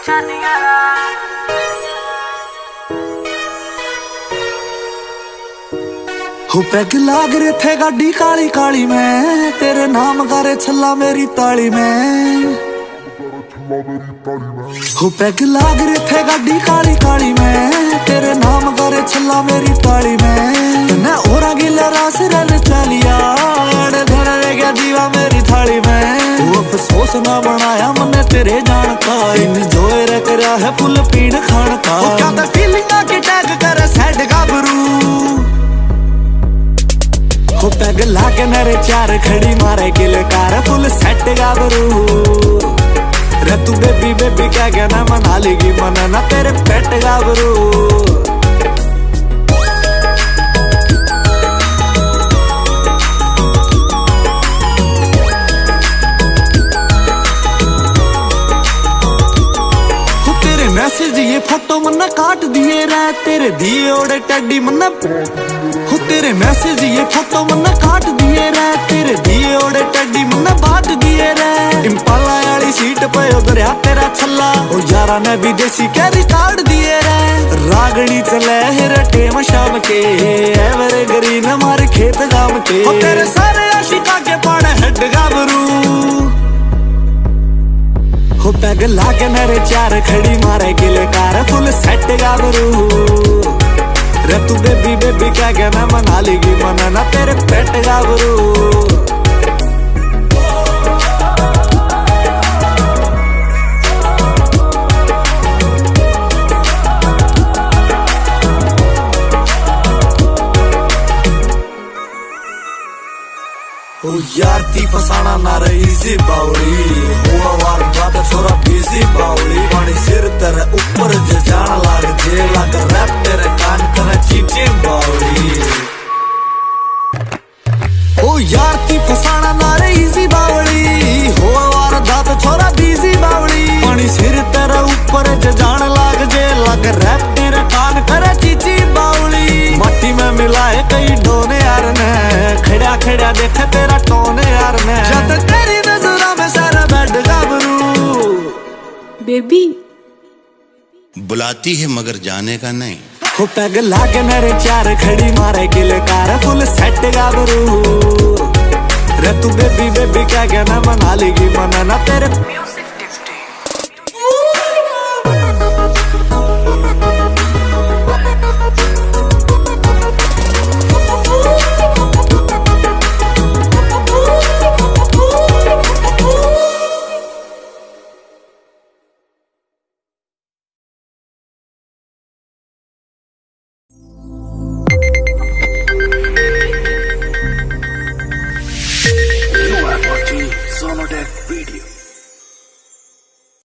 हो पैग लाग रहे थे गाड़ी काली काली में, तेरे नाम गारे छल्ला मेरी ताली में। हो पैग लाग रहे थे गाड़ी काली काली में, तेरे नाम गारे छल्ला मेरी ताली में। ना ओरा गिला रास रल चालिया, धर रह गया दीवा मेरी थाली में। तू अफसोस ना बनाया मने तेरे जान का, इन जोए रख रहा है फुल पीण खान का। क्या तो फीलिंग के टैग कर सैड गाबरू, हो पैग लाके नरे चार खड़ी मारे गिलकार फुल सेट गाबरू। रे तू बेबी बेबी क्या कहना मना लेगी मना ना तेरे पेट गाबरू। तेरे मैसेज ये फोटो मन्ना काट दिए रे, तेरे दिए ओड़े टड्डी मन्ना। हो तेरे मैसेज ये फोटो मन्ना काट दिए रे, तेरे दिए ओड़े टड्डी मन्ना बांट दिए रे। इम्पाला वाली सीट पे उधरया तेरा छल्ला, ओ यारा ने विदेशी के रिकॉर्ड दिए रे। रागड़ी चले है टेम शाम के, एवरे ग्रीन हमारे खेत गाम के। ओ तेरे सारे आशिका के पाड़े हेड गाबरू, हो पैग लाके नरे चार खड़ी मारे गिलकार फुल सेट गाबरू। रे तू बेबी बेबी क्या कहना मना लेगी मना ना तेरे पेट गाबरू। ओ यार ती फसाना ना रही इजी बाउली, हुआ वार बात छोरा बिजी बाउली। पानी सिर तेरे ऊपर जे जान लाग जे लाग रैप तेरे कान करे चीचे बाउली। ओ यार ती फसाना ना रही इजी बाउली, हुआ वार बात छोरा बिजी बाउली। पानी सिर तेरे ऊपर जे जान लाग जे लाग रैप तेरे कान करे चीची बाउली। माटी में मिलाए कई डोने यार ने, खड़ा खड़ा देखे तेरा टोने यार ने। जब तेरी नजरों में सारा बेड गाबरू। बेबी बुलाती है मगर जाने का नहीं। हो पैग लाके नरे चार खड़ी मारे गिलकार फुल सेट गाबरू। रे तू बेबी बेबी क्या कहना मना लेगी मना ना तेरे